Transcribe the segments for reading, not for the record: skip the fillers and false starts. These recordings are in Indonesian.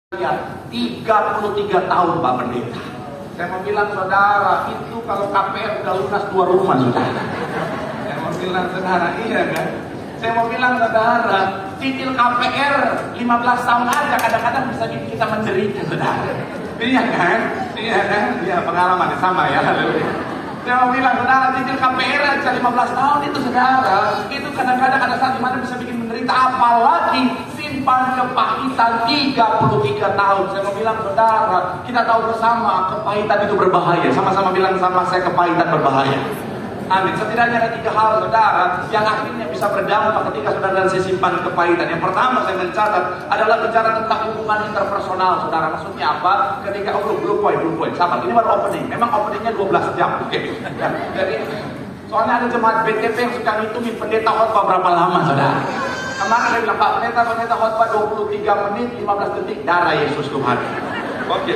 33 tahun Pak Pendeta. Saya mau bilang saudara, itu kalau KPR udah lunas 2 rumah saudara. Saya mau bilang saudara, iya kan? Saya mau bilang saudara, cicil KPR 15 tahun aja kadang-kadang bisa bikin kita menderita saudara. Iya kan? Iya kan? Iya, pengalaman sama ya. Saya mau bilang saudara, cicil KPR aja 15 tahun itu saudara, itu kadang-kadang ada saat dimana bisa bikin menderita, apalagi simpan kepahitan 33 tahun. Saya mau bilang saudara, kita tahu bersama kepahitan itu berbahaya. Sama-sama bilang sama saya, kepahitan berbahaya. Amin. Setidaknya ada 3 hal saudara yang akhirnya bisa berdampak ketika saudara dan saya simpan kepahitan. Yang pertama saya mencatat adalah bicara tentang hubungan interpersonal saudara. Maksudnya apa? Ketika belum poin. Sahabat, ini baru opening. Memang openingnya 12 jam. Oke. Jadi soalnya ada jemaat BTP yang suka ngitungin pendeta khotbah berapa lama saudara. Kemarin saya bilang, Pak pendeta khotbah 23 menit 15 detik, darah Yesus Tuhan. Oke.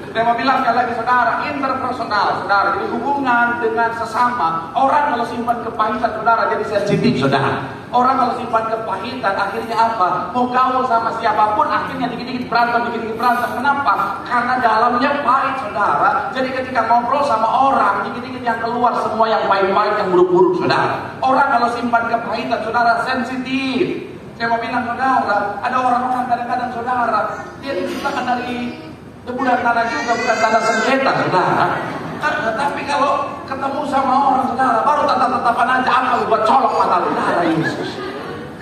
Saya mau bilang sekali lagi saudara, interpersonal saudara, jadi hubungan dengan sesama. Orang kalau simpan kepahitan saudara jadi sensitif saudara. Orang kalau simpan kepahitan akhirnya apa? Mau gaul sama siapapun akhirnya dikit-dikit berantem. Kenapa? Karena dalamnya pahit saudara. Jadi ketika ngobrol sama orang, dikit-dikit yang keluar semua yang pahit-pahit, yang buruk-buruk saudara. Orang kalau simpan kepahitan saudara sensitif. Saya mau bilang saudara, ada orang-orang kadang-kadang saudara, dia diciptakan dari bukan tanah juga, bukan tanah sengketa saudara. Tapi kalau ketemu sama orang saudara, baru tatap-tatapan aja apa buat colok mata saudara Yesus.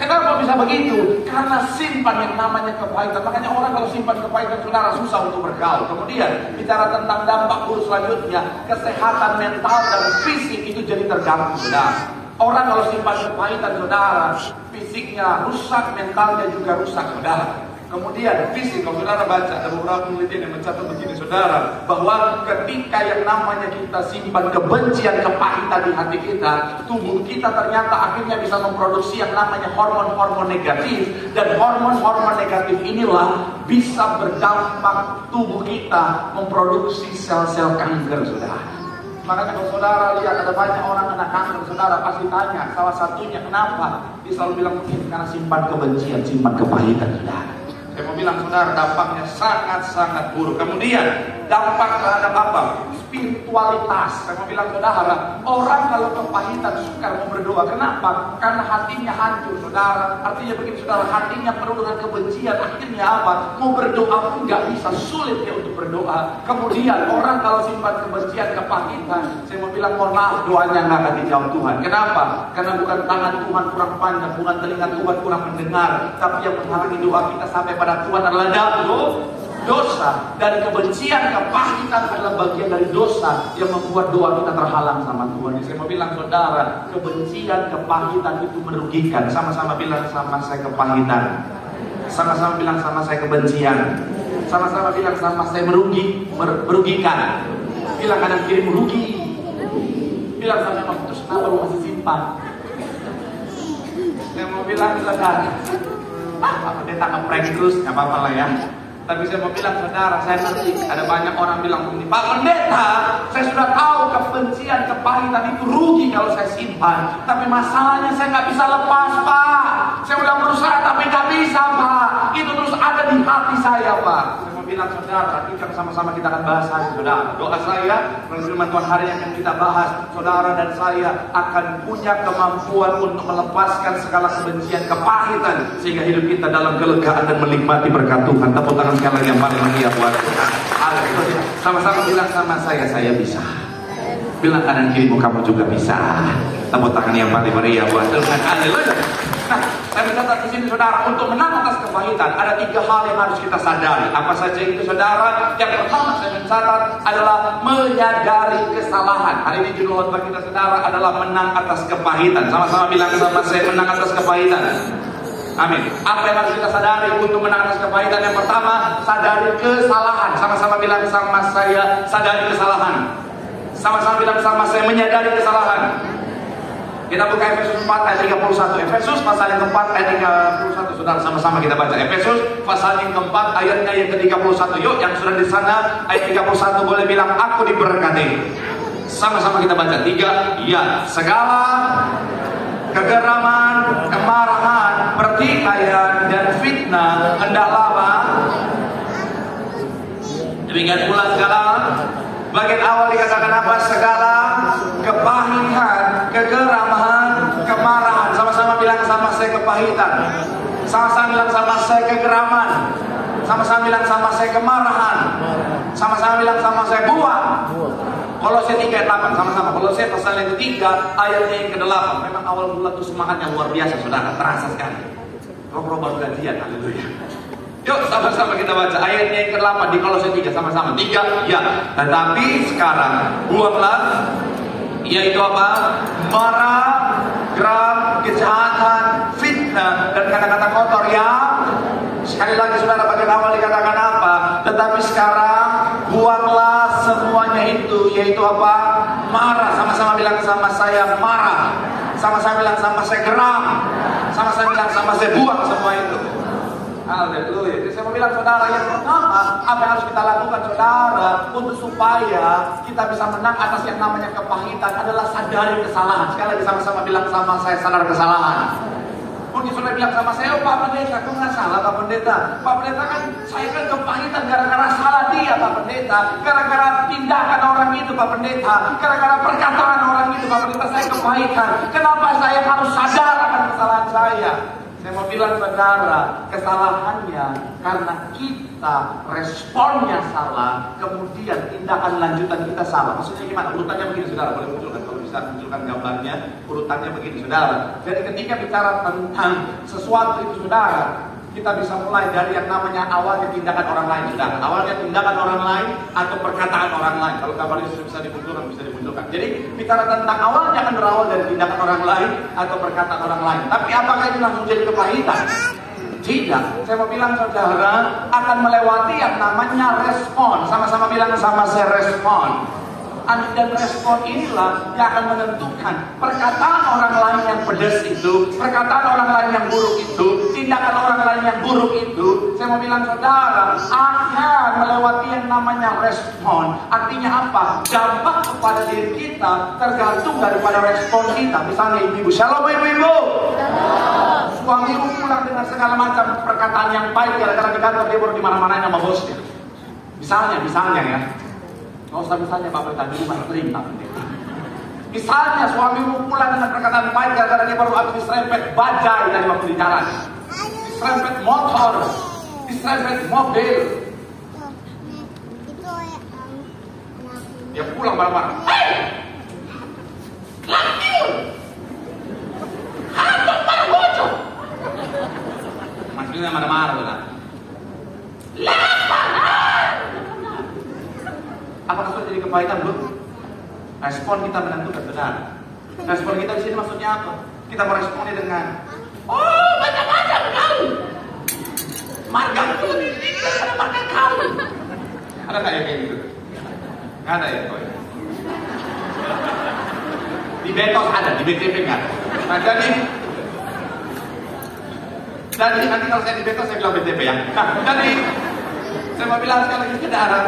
Kenapa bisa begitu? Karena simpan yang namanya kepahitan. Makanya orang kalau simpan kepahitan saudara susah untuk bergaul. Kemudian bicara tentang dampak buruk selanjutnya, kesehatan mental dan fisik itu jadi terganggu saudara. Orang kalau simpan kepahitan saudara, fisiknya rusak, mentalnya juga rusak saudara. Kemudian fisik, kalau saudara baca ada beberapa penelitian yang mencatat begini saudara, bahwa ketika yang namanya kita simpan kebencian, kepahitan di hati kita, tubuh kita ternyata akhirnya bisa memproduksi yang namanya hormon-hormon negatif. Dan hormon-hormon negatif inilah bisa berdampak tubuh kita memproduksi sel-sel kanker saudara. Makanya kalau saudara lihat ada banyak orang kena kanker saudara, pasti tanya salah satunya kenapa. Dia selalu bilang mungkin karena simpan kebencian, simpan kepahitan saudara. Saya mau bilang saudara, dampaknya sangat-sangat buruk. Kemudian dampak terhadap apa? Spiritualitas. Saya mau bilang saudara, orang kalau kepahitan sukar mau berdoa. Kenapa? Karena hatinya hancur saudara. Artinya begini saudara, hatinya penuh dengan kebencian. Akhirnya apa? Mau berdoa pun gak bisa, sulit ya untuk berdoa. Kemudian orang kalau simpan kebencian, kepahitan, saya mau bilang mohon maaf, doanya gak akan dijawab Tuhan. Kenapa? Karena bukan tangan Tuhan kurang panjang, bukan telinga Tuhan kurang mendengar, tapi yang menghalangi doa kita sampai pada Tuhan adalah dosa. Dan kebencian, kepahitan adalah bagian dari dosa yang membuat doa kita terhalang sama Tuhan. Saya mau bilang saudara, kebencian, kepahitan itu merugikan. Sama-sama bilang sama saya kepahitan. Sama-sama bilang sama saya kebencian. Sama-sama bilang sama saya merugikan. Bilang kanan kiri merugi. Bilang sama terus kenapa lu masih simpan? Saya mau bilang saudara, Pak Pendeta ngeprank terus, gak apa-apa lah ya. Tapi saya mau bilang saudara, saya ngerti ada banyak orang bilang begini, Pak Pendeta, saya sudah tahu kebencian, kepahitan itu rugi kalau saya simpan. Tapi masalahnya saya gak bisa lepas Pak. Saya udah berusaha tapi gak bisa Pak. Itu terus ada di hati saya Pak. Saya mau bilang saudara, kita sama-sama kita akan bahas hari saudara. Doa saya, firman Tuhan hari yang akan kita bahas, saudara dan saya akan punya kemampuan untuk melepaskan segala kebencian, kepahitan, sehingga hidup kita dalam kelegaan dan menikmati berkat Tuhan. Tepuk tangan sekali lagi yang paling meriah buat Tuhan. Haleluya. Sama-sama bilang sama saya bisa. Bilang kanan kirimu, kamu juga bisa. Tepuk tangan yang paling meriah buat Tuhan. Haleluya. Nah, saya mencatat di sini saudara, untuk menang atas kepahitan ada 3 hal yang harus kita sadari. Apa saja itu saudara? Yang pertama saya mencatat adalah menyadari kesalahan. Hari ini judul khotbah kita saudara adalah menang atas kepahitan. Sama-sama bilang sama saya, menang atas kepahitan. Amin. Apa yang harus kita sadari untuk menang atas kepahitan? Yang pertama, sadari kesalahan. Sama-sama bilang sama saya, sadari kesalahan. Sama-sama bilang sama saya, menyadari kesalahan. Kita buka Efesus 4 ayat 31. Efesus pasal yang keempat ayat 31. Saudara, sama-sama kita baca Efesus pasal yang keempat ayatnya yang ke-31. Yuk, yang sudah di sana ayat 31 boleh bilang aku diberkati. Sama-sama kita baca 3. Ya, segala kegeraman, kemarahan, pertikaian dan fitnah hendaklah Demikian pula segala bagian awal dikatakan apa? Segala kepahitan, kegeraman, kemarahan. Sama-sama bilang sama saya kepahitan. Sama-sama bilang sama saya kegeraman. Sama-sama bilang sama saya kemarahan. Sama-sama bilang sama saya buang. Kolose 3 ayat 8 sama-sama. Kolose pasal yang ketiga ayatnya yang ke-8. Memang awal bulan itu semangatnya luar biasa, saudara, terasa sekali. Roh-roh baru gajian, haleluya. Yuk sama-sama kita baca ayatnya yang ke-8 di Kolose 3 sama-sama. 3 ya. Tetapi sekarang buanglah, yaitu apa? Marah, geram, kejahatan, fitnah, dan kata-kata kotor yang sekali lagi saudara bagian awal dikatakan apa? Tetapi sekarang buanglah semuanya itu, yaitu apa? Marah. Sama-sama bilang sama saya marah. Sama-sama bilang sama saya geram. Sama-sama bilang sama saya buang semua itu. Haleluya. Jadi saya mau bilang saudara, yang pertama apa yang harus kita lakukan saudara untuk supaya kita bisa menang atas yang namanya kepahitan adalah sadari kesalahan. Sekali lagi sama-sama bilang sama saya sadar kesalahan. Mungkin saudara bilang sama saya, oh Pak Pendeta, kok nggak salah Pak Pendeta? Pak Pendeta kan saya kan kepahitan gara-gara salah dia Pak Pendeta, gara-gara tindakan orang itu Pak Pendeta, gara-gara perkataan orang itu Pak Pendeta saya kepahitan. Kenapa saya harus sadar akan kesalahan saya? Saya mau bilang saudara, kesalahannya karena kita responnya salah, kemudian tindakan lanjutan kita salah. Maksudnya gimana? Urutannya begini saudara, boleh munculkan kalau bisa munculkan gambarnya. Urutannya begini saudara. Jadi ketika bicara tentang sesuatu itu saudara, kita bisa mulai dari yang namanya awalnya tindakan orang lain saudara. Awalnya tindakan orang lain atau perkataan orang lain. Kalau gambarnya sudah bisa dimunculkan. Jadi bicara tentang awalnya akan berawal dari tindakan orang lain atau perkataan orang lain. Tapi apakah itu langsung jadi kepahitan? Tidak. Saya mau bilang saudara akan melewati yang namanya respon. Sama-sama bilang sama saya respon. Dan respon inilah yang akan menentukan perkataan orang lain yang pedas itu, perkataan orang lain yang buruk itu, tindakan orang lain yang buruk itu. Saya mau bilang saudara akan melewati yang namanya respon. Artinya apa? Dampak kepada diri kita tergantung daripada respon kita. Misalnya ibu-ibu, shalom ibu-ibu. Suami ibu pulang dengan segala macam perkataan yang baik gara-gara di kantor dia baru dimana-manain sama bosnya. Misalnya ya. Nggak usah misalnya Pak Pendeta dulu Pak sering Pak Pendeta. Misalnya suamimu pulang dengan perkataan baik gara-gara dia baru habis diserempet bajai dari waktu di jalan, diserempet motor, diserempet mobil. Dia pulang marah-marah. Hei! Laki lu! Hantuk para bocor! Maksudnya marah-marah lah. Apakah sudah jadi kepahitan belum? Respon kita menentukan saudara. Respon kita di sini maksudnya apa? Kita meresponnya dengan, oh macam-macam kau. Marga itu lebih tinggi daripada marga kau. Ada nggak ya kayak gitu? Nggak ada ya kau. Di Betos ada, di BTP nggak. Nah jadi nanti kalau saya di Betos saya bilang BTP ya. Nah jadi saya mau bilang sekali lagi saudara.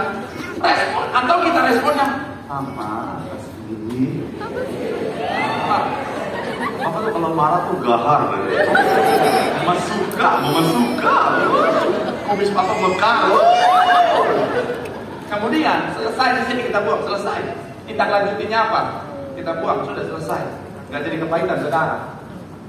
Respon, atau kita responnya apa? Kasih. Apa tuh kalau marah tuh gahar? Masuka. Habis pasang mekar. Kemudian selesai di sini kita buang, selesai. Tindak lanjutnya apa? Kita buang, sudah selesai. Gak jadi kepahitan saudara.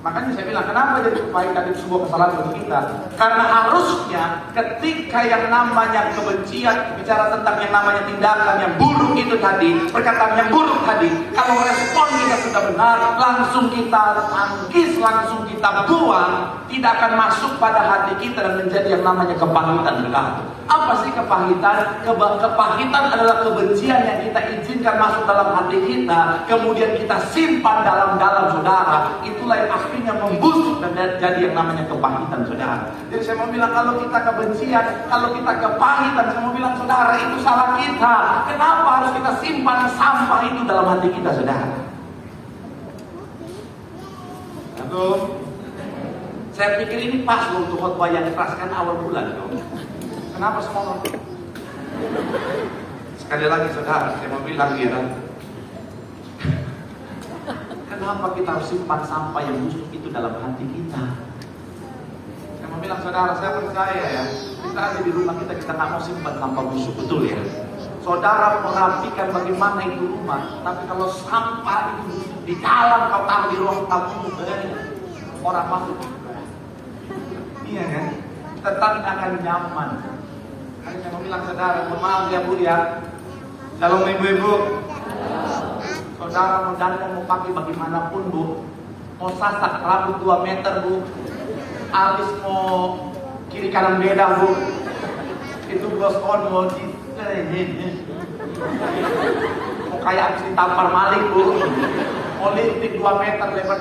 Makanya saya bilang, kenapa jadi kepahitan itu sebuah kesalahan bagi kita? Karena harusnya ketika yang namanya kebencian, bicara tentang yang namanya tindakan yang buruk itu tadi, perkataan yang buruk tadi, kalau respon kita sudah benar, langsung kita tangkis, langsung kita buang, tidak akan masuk pada hati kita dan menjadi yang namanya kepahitan. Benar. Apa sih kepahitan? Kepahitan adalah kebencian yang kita izinkan masuk dalam hati kita, kemudian kita simpan dalam-dalam saudara. Itulah yang akhirnya membusuk dan jadi yang namanya kepahitan saudara. Jadi saya mau bilang kalau kita kebencian, kalau kita kepahitan, saya mau bilang saudara itu salah kita. Kenapa harus kita simpan sampah itu dalam hati kita saudara? Aduh, saya pikir ini pas loh untuk khotbah yang keras kan awal bulan loh. Kenapa semua orang? Sekali lagi saudara, saya mau bilang ya, kenapa kita harus simpan sampah yang busuk itu dalam hati kita? Saya mau bilang bilang, saudara, saya percaya ya, kita aja di rumah kita nggak mau simpan sampah busuk, betul ya? Saudara perhatikan bagaimana itu rumah, tapi kalau sampah itu di dalam kau taruh di ruang tamu, orang masuk. Iya kan? Tetap akan nyaman. Hari saya mau bilang, saudara, maaf ya Bu ya. Shalom ibu-ibu. Saudara mau dandan mau pakai bagaimanapun Bu, mau sasak rambut 2 meter Bu, alis mau kiri kanan beda Bu, itu bos on mau mau kayak habis ditampar maling Bu, mau lipstick 2 meter lebar.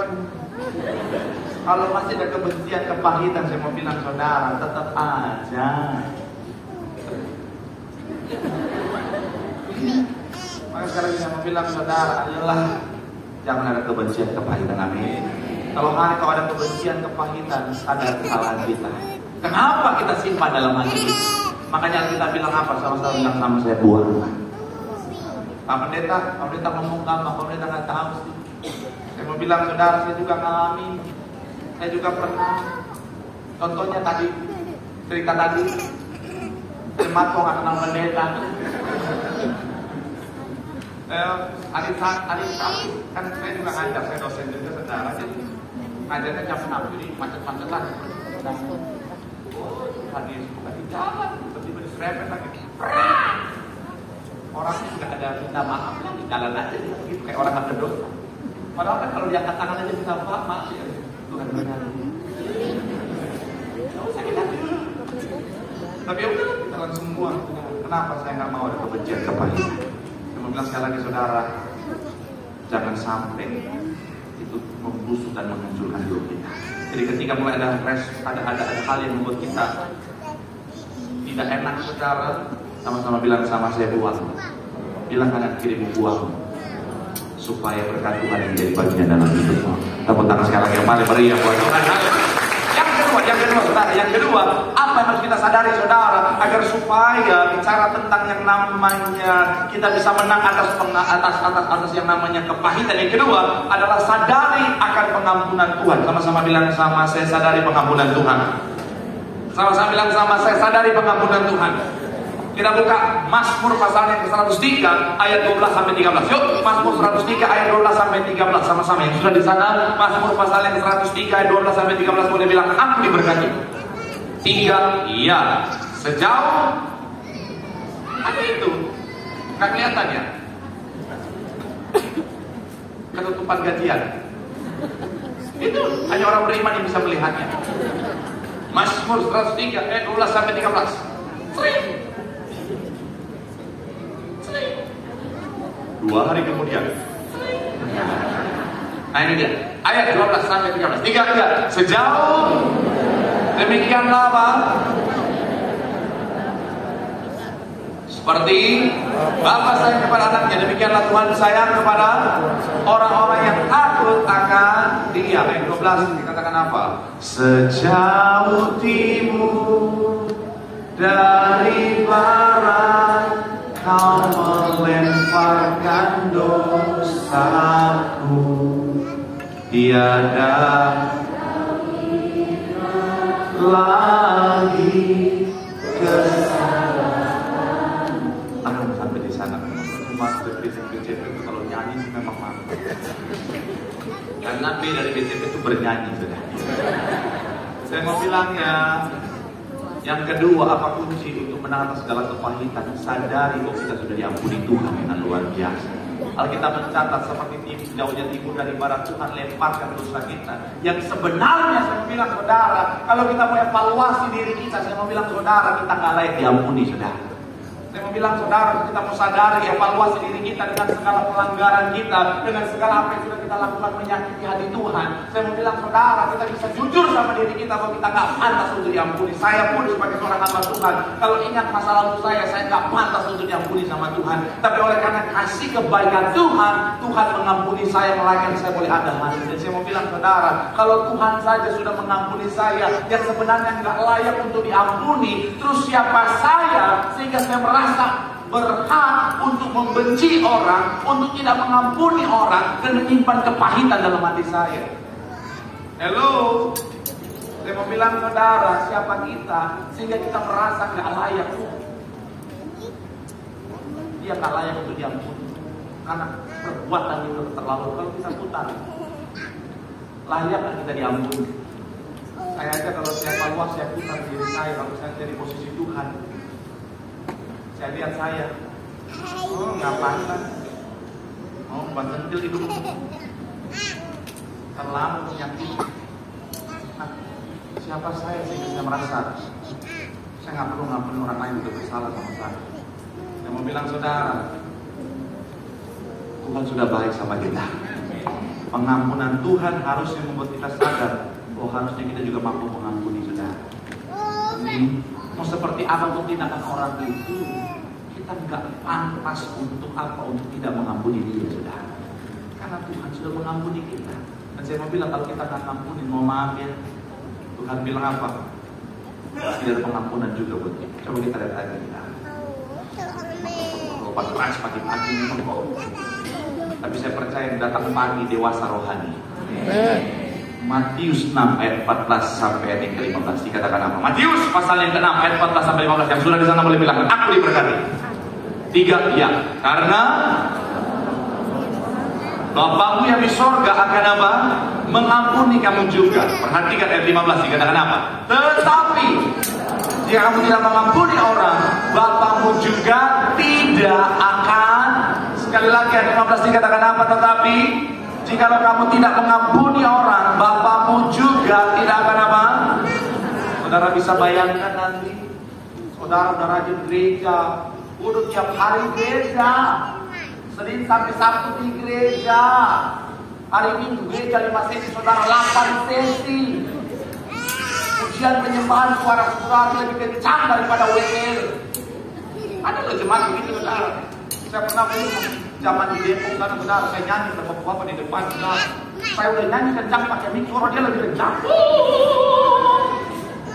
Kalau masih ada kebencian, kepahitan, saya mau bilang saudara, tetap aja. Maka sekarang saya mau bilang saudara, ayolah, jangan ada kebencian, kepahitan, amin. Kalau ada kebencian, kepahitan, sadar kesalahan kita. Kenapa kita simpan dalam hati kita? Makanya kita bilang apa? Sama-sama bilang sama saya, buang. Pak Pendeta ngomong apa? Pak Pendeta nggak tahu sih. Saya mau bilang saudara, saya juga ngalami. Saya juga pernah. Contohnya tadi, cerita tadi, Mato nggak kenal pendeta. Hari kan saya juga ngajar, saya dosen juga saudara. Jadi ngajarnya jam 6, jadi macet-macetan. Tadi bukan di jalan, tiba-tiba diserempet lagi. Orangnya nggak ada minta maaf, di jalan aja gitu, kayak orang nggak berdosa. Padahal kan kalau diangkat tangan aja minta maaf ya. Tuhan benar. Nggak usah kita. Tapi udah kita langsung buang. Kenapa saya nggak mau ada kebencian kepahitan? Saya mau bilang sekali lagi saudara, jangan sampai itu membusuk dan menghancurkan hidup kita. Jadi ketika mulai ada hal yang membuat kita tidak enak, saudara, sama-sama bilang sama saya, buang. Bilang kanan kiri buang, supaya berkat Tuhan yang menjadi bagian dalam hidupmu. Tepuk tangan sekarang yang paling meriah buat Tuhan. Yang kedua, apa yang harus kita sadari saudara, agar supaya bicara tentang yang namanya kita bisa menang atas yang namanya kepahitan. Yang kedua adalah sadari akan pengampunan Tuhan. Sama-sama bilang sama saya, sadari pengampunan Tuhan. Sama-sama bilang sama saya, sadari pengampunan Tuhan. Kita buka Mazmur pasal yang ke-103 ayat 12 sampai 13. Yuk, Mazmur 103 ayat 12 sampai 13 sama-sama. Yang sudah di sana, Mazmur pasal yang ke-103 ayat 12 sampai 13 boleh bilang aku diberkati. 3, iya. Sejauh ada itu. Enggak kelihatan ya? Ketutupan gajian. Itu hanya orang beriman yang bisa melihatnya. Mazmur 103 ayat 12 sampai 13. Sering. 2 hari kemudian. Nah ini dia, ayat 12 sampai 13. 3. Sejauh demikianlah apa? Seperti Bapa sayang kepada anaknya, demikianlah Tuhan sayang kepada orang-orang yang takut akan Dia. Ayat 12 dikatakan apa? Sejauh timur dari barat Kau melemparkan dosaku, tiada lagi kesalahan. Sampai di sana cuma BCP itu kalau nyanyi memang mantap. Karena B dari BCP itu bernyanyi sudah. Saya mau bilang ya. Yang kedua, apa kunci untuk menang atas segala kepahitan? Sadari bahwa kita sudah diampuni Tuhan dengan luar biasa. Alkitab mencatat seperti jauhnya timur dari barat, Tuhan lemparkan dosa kita. Yang sebenarnya saya mau bilang saudara, kalau kita mau evaluasi diri kita, saya mau bilang saudara, kita nggak layak diampuni saudara. Saya mau bilang saudara, kita mau sadari, evaluasi diri kita dengan segala pelanggaran kita, dengan segala apa yang sudah kita lakukan menyakiti hati Tuhan. Saya mau bilang saudara, kita bisa jujur sama diri kita bahwa kita nggak pantas untuk diampuni. Saya pun sebagai seorang hamba Tuhan, kalau ingat masa lalu saya nggak pantas untuk diampuni sama Tuhan. Tapi oleh karena kasih kebaikan Tuhan, Tuhan mengampuni saya, melainkan saya boleh ada hati. Dan saya mau bilang saudara, kalau Tuhan saja sudah mengampuni saya, yang sebenarnya nggak layak untuk diampuni, terus siapa saya sehingga saya merasa berhak untuk membenci orang, untuk tidak mengampuni orang, dan menyimpan kepahitan dalam hati saya. Hello, Saya mau bilang saudara, siapa kita sehingga kita merasa nggak layak. Dia nggak layak untuk diampuni karena perbuatan itu terlalu. Kalau kita putar, layak nggak kita diampuni? Saya aja kalau saya evaluasi, saya putar diri saya, kalau saya jadi posisi Tuhan, saya lihat saya, oh nggak pantas, oh bantil hidup, terlalu menyakiti. Nah, siapa saya sih bisa merasa saya nggak perlu ngapain orang lain untuk bersalah sama saya. Saya mau bilang saudara, Tuhan sudah baik sama kita. Pengampunan Tuhan harusnya membuat kita sadar, oh harusnya kita juga mampu mengampuni saudara. Mau seperti apa pun tindakan orang itu, kita nggak pantas untuk apa, untuk tidak mengampuni dia saudara. Karena Tuhan sudah mengampuni kita. Dan saya mau bilang kalau kita nggak ngampuni, mau maaf ya, Tuhan bilang apa? Tidak ada pengampunan juga buat kita. Coba kita lihat lagi kita. Pas keras pagi-pagi memang kok. Tapi saya percaya datang pagi dewasa rohani. Matius 6 ayat 14 sampai ayat yang ke-15 dikatakan apa? Matius pasal yang ke-6 ayat 14 sampai 15 yang sudah di sana boleh bilang, aku diberkati. 3 ya, karena Bapamu yang di sorga akan apa? Mengampuni kamu juga. Perhatikan ayat 15 dikatakan apa? Tetapi jika kamu tidak mengampuni orang, Bapamu juga tidak akan. Sekali lagi ayat 15 dikatakan apa? Tetapi jika kamu tidak mengampuni orang, Bapamu juga tidak akan apa? Saudara bisa bayangkan nanti, saudara udah rajin gereja, udah tiap hari gereja, Senin sampai Sabtu di gereja, hari Minggu gereja 5 sesi, saudara 8 sesi. Ujian penyembahan suara saudara lebih kencang daripada WL. Ada loh jemaat begitu saudara. Saya pernah zaman di Depok sana saudara, saya nyanyi sama bapak di depan saudara. Saya udah nyanyi kencang pakai mic, suara dia lebih kencang.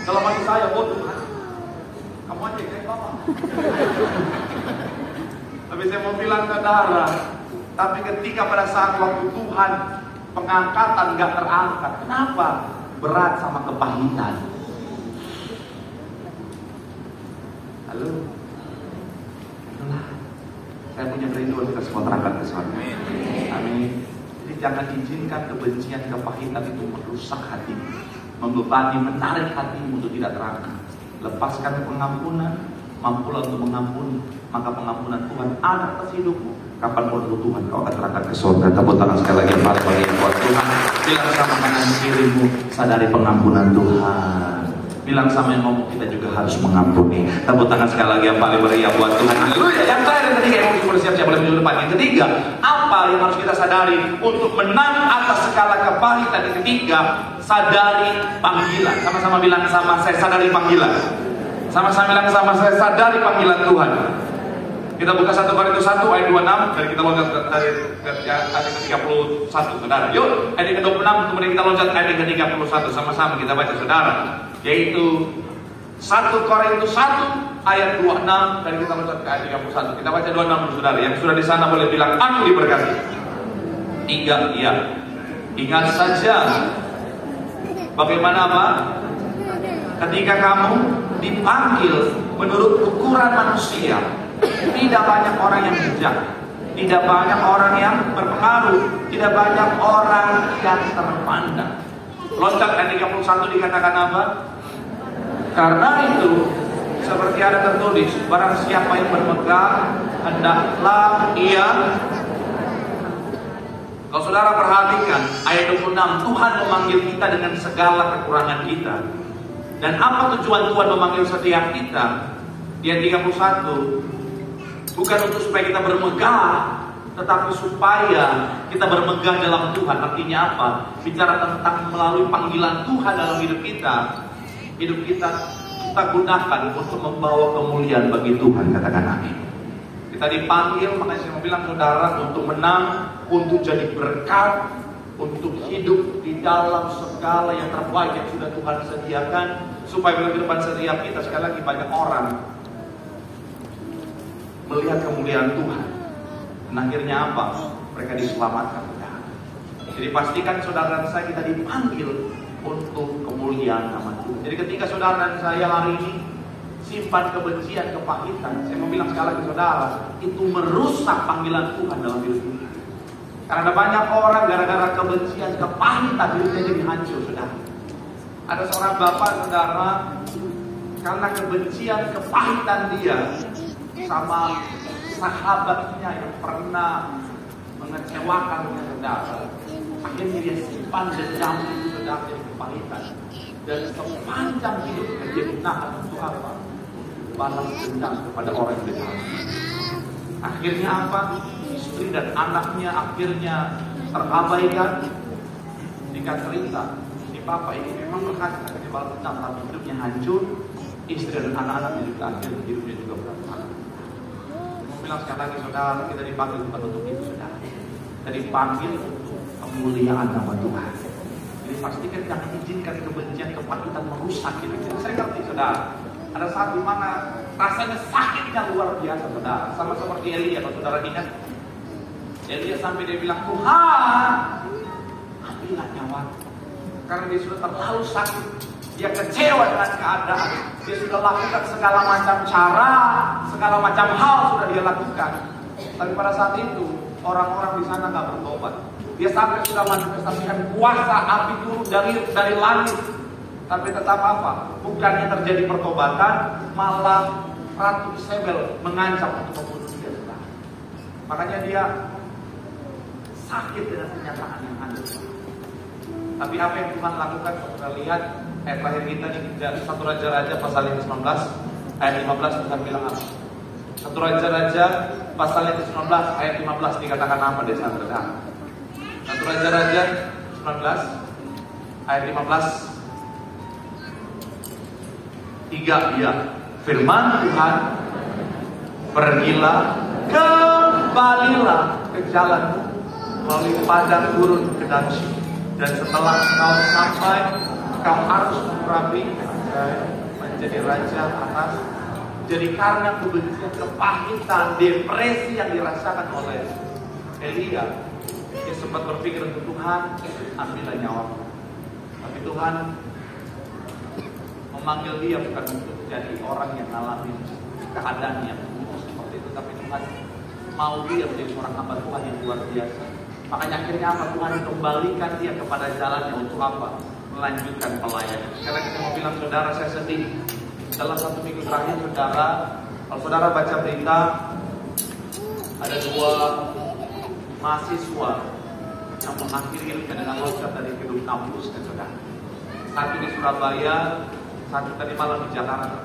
Kalau mati saya, oh Tuhan, kamu aja kayak bapak. Tapi saya mau bilang saudara, tapi ketika pada saat waktu Tuhan pengangkatan nggak terangkat, kenapa? Berat sama kepahitan. Halo, itulah saya punya kerinduan kita semua terangkat ke sana. Amin. Jadi jangan izinkan kebencian, kepahitan itu merusak hatimu, membebani, menarik hatimu untuk tidak terangkat. Lepaskan pengampunan, mampulah untuk mengampuni, maka pengampunan Tuhan ada atas hidupmu. Kapanpun Tuhan kau akan terangkat ke surga. Tepuk tangan sekali lagi yang paling yang buat Tuhan. Bilang sama kanan kirimu, sadari pengampunan Tuhan. Bilang sama yang ngomong, kita juga harus mengampuni. Tepuk tangan sekali lagi yang paling meriah buat Tuhan. Haleluya. Yang terakhir yang ketiga, yang mau bersiap-siap oleh minggu depan. Yang ketiga, apa yang harus kita sadari untuk menang atas segala kepahitan? Yang ketiga, sadari panggilan. Sama-sama bilang sama saya, sadari panggilan. Sama-sama bilang sama saya, sadari panggilan Tuhan. Kita buka 1 Korintus 1 ayat 26 dan kita loncat dari ayat ke-31 saudara. Yuk, ayat ke-26 kemudian kita loncat ayat ke-31 sama-sama kita baca saudara. Yaitu 1 Korintus 1 ayat 26 dan kita loncat ke ayat 31. Kita baca 26 saudara. Yang sudah di sana boleh bilang aku diberkati. 3 ya. Ingat saja bagaimana apa? Ketika kamu dipanggil menurut ukuran manusia, tidak banyak orang yang bijak, tidak banyak orang yang berpengaruh, tidak banyak orang yang terpandang. Loncat ayat 31 dikatakan apa? Karena itu seperti ada tertulis, barang siapa yang berpegang hendaklah ia. Kalau saudara perhatikan ayat 26, Tuhan memanggil kita dengan segala kekurangan kita. Dan apa tujuan Tuhan memanggil setiap kita? Di ayat 31, bukan untuk supaya kita bermegah, tetapi supaya kita bermegah dalam Tuhan. Artinya apa? Bicara tentang melalui panggilan Tuhan dalam hidup kita kita gunakan untuk membawa kemuliaan bagi Tuhan. Katakan amin. Kita dipanggil, makanya saya mau bilang saudara, untuk menang, untuk jadi berkat, untuk hidup di dalam segala yang terbaik yang sudah Tuhan sediakan, supaya dalam kehidupan setiap kita sekali lagi banyak orang melihat kemuliaan Tuhan. Dan akhirnya apa? Mereka diselamatkan. Jadi pastikan saudara dan saya kita dipanggil untuk kemuliaan nama Jadi ketika saudara dan saya hari ini simpan kebencian, kepahitan, saya mau bilang sekali lagi saudara, itu merusak panggilan Tuhan dalam hidup ini. Karena ada banyak orang gara-gara kebencian, kepahitan hidupnya jadi hancur, saudara. Ada seorang bapak, saudara, karena kebencian, kepahitan dia sama sahabatnya yang pernah mengecewakannya, saudara, akhirnya dia simpan dendam itu, saudara, jadi kepahitan. Dan sepanjang hidupnya dia menahan untuk apa? Balas dendam kepada orang yang dia. Akhirnya apa? Istri dan anaknya akhirnya terabaikan. Singkat cerita, si bapak ini memang berhasil di balas dendam, tapi hidupnya hancur. Istri dan anak-anaknya juga akhirnya hidupnya juga berantakan. Saya bilang sekali lagi saudara, kita dipanggil bukan untuk itu, saudara. Kita dipanggil untuk kemuliaan nama Tuhan. Jadi pastikan jangan izinkan kebencian, kepahitan merusak hidup kita. Saya ngerti, saudara. Ada saat di mana rasanya sakitnya luar biasa, saudara. Sama seperti Elia, kalau saudara ingat. Elia sampai dia bilang, Tuhan, ambillah nyawaku. Karena dia sudah terlalu sakit. Dia kecewa dengan keadaan. Dia sudah lakukan segala macam cara, segala macam hal sudah dia lakukan. Tapi pada saat itu, orang-orang di sana nggak bertobat. Dia sampai sudah manifestasikan kuasa api turun dari langit. Tapi tetap apa? Bukannya terjadi pertobatan, malah Ratu Isabel mengancam untuk membunuh dia. Makanya dia sakit dengan kenyataan yang ada. Tapi apa yang Tuhan lakukan? Kita lihat ayat terakhir kita di 1 Raja-Raja pasal yang ke-19 ayat 15, Tuhan bilang apa? 1 Raja-Raja pasal yang ke-19 ayat 15 dikatakan apa di sana? 1 Raja-Raja 19 ayat 15. 3 ya. Firman Tuhan, pergilah, kembalilah ke jalanmu melalui padang gurun ke Damsyik, dan setelah kau sampai, kau harus merapi menjadi raja atas. Jadi karena kebencian, kepahitan, depresi yang dirasakan oleh Elia, dia sempat berpikir untuk Tuhan, ambillah nyawaku. Tapi Tuhan memanggil dia bukan untuk jadi orang yang alami keadaan yang buruk seperti itu, tapi Tuhan mau dia menjadi seorang hamba Tuhan yang luar biasa. Makanya akhirnya apa? Tuhan kembalikan dia kepada jalannya untuk apa? Melanjutkan pelayanan. Karena kita mau bilang saudara, saya sedih. Dalam 1 minggu terakhir saudara, kalau saudara baca berita, ada 2 mahasiswa yang mengakhiri dengan loncat dari gedung kampus, kan saudara. Satu di Surabaya, satu tadi malam di Jakarta.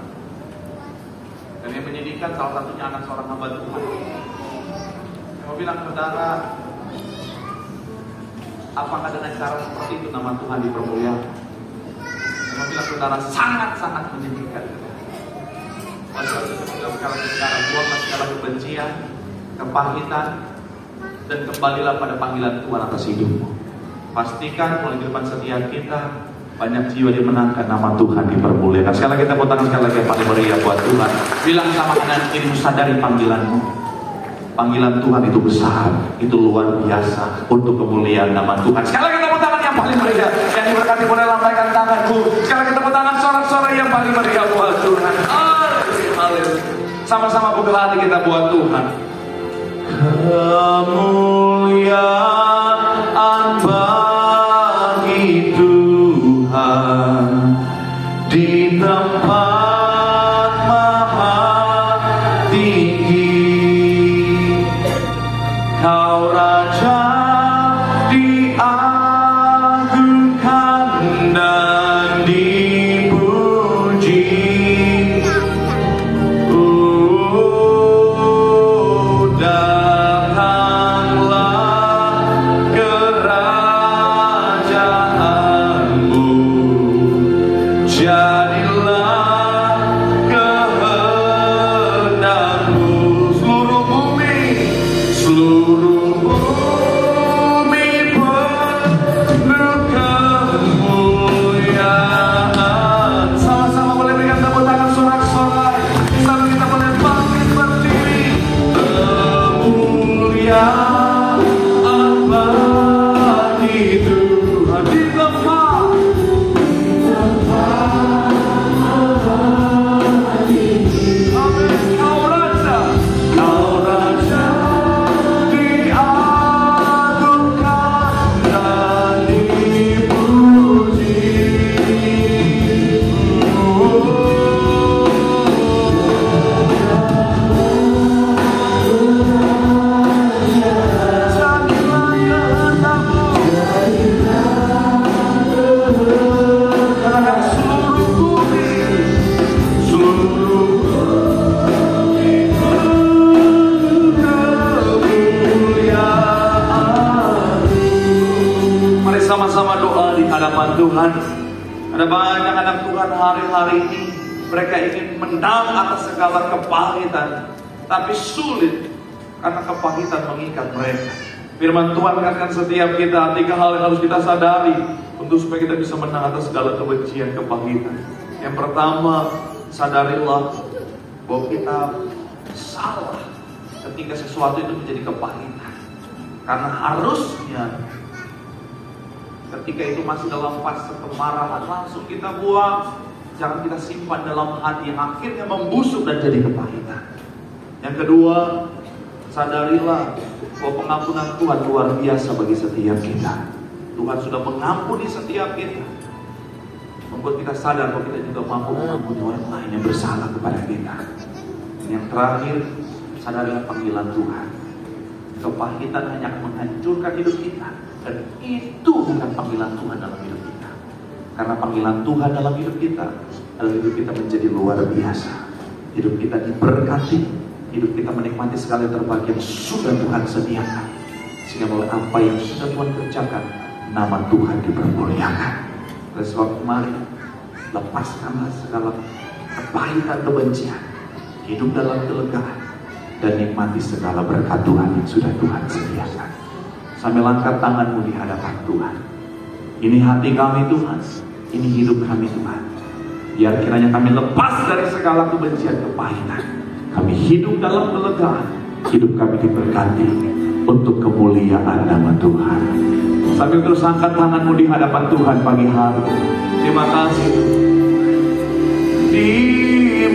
Dan yang menyedihkan salah satunya anak seorang hamba Tuhan. Saya mau bilang saudara, apakah dengan cara seperti itu nama Tuhan dipermuliakan? Saya mau bilang saudara, sangat-sangat menyedihkan. Oleh sebab itu saya bilang sekali lagi saudara, buanglah segala kebencian, kepahitan, dan kembalilah pada panggilan Tuhan atas hidupmu. Pastikan oleh kehidupan setiap kita, banyak jiwa dimenangkan, nama Tuhan dipermuliakan. Sekali lagi tepuk tangan sekali lagi yang paling meriah buat Tuhan. Bilang sama kanan kirimu, sadari panggilanmu. Panggilan Tuhan itu besar, itu luar biasa untuk kemuliaan nama Tuhan. Sekali lagi tepuk tangan yang paling meriah. Yang diberkati boleh lambaikan tanganku. Sekali lagi tepuk tangan sorak-sorak yang paling meriah buat Tuhan. Haleluya. Sama-sama buka hati kita buat Tuhan. Kemuliaan bagi Tuhan di tempat maha tinggi. Kau Raja diagungkan dan dipuji. Datanglah kerajaanmu, jadilah kehendakmu Tuhan. Ada banyak anak Tuhan hari-hari ini, mereka ingin menang atas segala kepahitan, tapi sulit karena kepahitan mengikat mereka. Firman Tuhan katakan setiap kita 3 hal yang harus kita sadari untuk supaya kita bisa menang atas segala kebencian, kepahitan. Yang pertama, sadarilah bahwa kita salah ketika sesuatu itu menjadi kepahitan. Karena harusnya ketika itu masih dalam fase kemarahan, langsung kita buang. Jangan kita simpan dalam hati yang akhirnya membusuk dan jadi kepahitan. Yang kedua, sadarilah bahwa pengampunan Tuhan luar biasa bagi setiap kita. Tuhan sudah mengampuni setiap kita, membuat kita sadar bahwa kita juga mampu mengampuni orang lain yang bersalah kepada kita. Yang terakhir, sadarilah panggilan Tuhan. Kepahitan hanya akan menghancurkan hidup kita, dan itu bukan panggilan Tuhan dalam hidup kita. Karena panggilan Tuhan dalam hidup kita adalah hidup kita menjadi luar biasa. Hidup kita diberkati, hidup kita menikmati segala yang terbaik yang sudah Tuhan sediakan. Sehingga oleh apa yang sudah Tuhan kerjakan, nama Tuhan dipermuliakan. Oleh sebab mari lepaskanlah segala kepahitan, kebencian, hidup dalam kelegaan, dan nikmati segala berkat Tuhan yang sudah Tuhan sediakan. Sambil angkat tanganmu di hadapan Tuhan. Ini hati kami Tuhan, ini hidup kami Tuhan. Biar kiranya kami lepas dari segala kebencian, kepahitan. Kami hidup dalam kelegaan, hidup kami diberkati untuk kemuliaan nama Tuhan. Sambil terus angkat tanganmu di hadapan Tuhan pagi hari. Terima kasih. Dimuliakan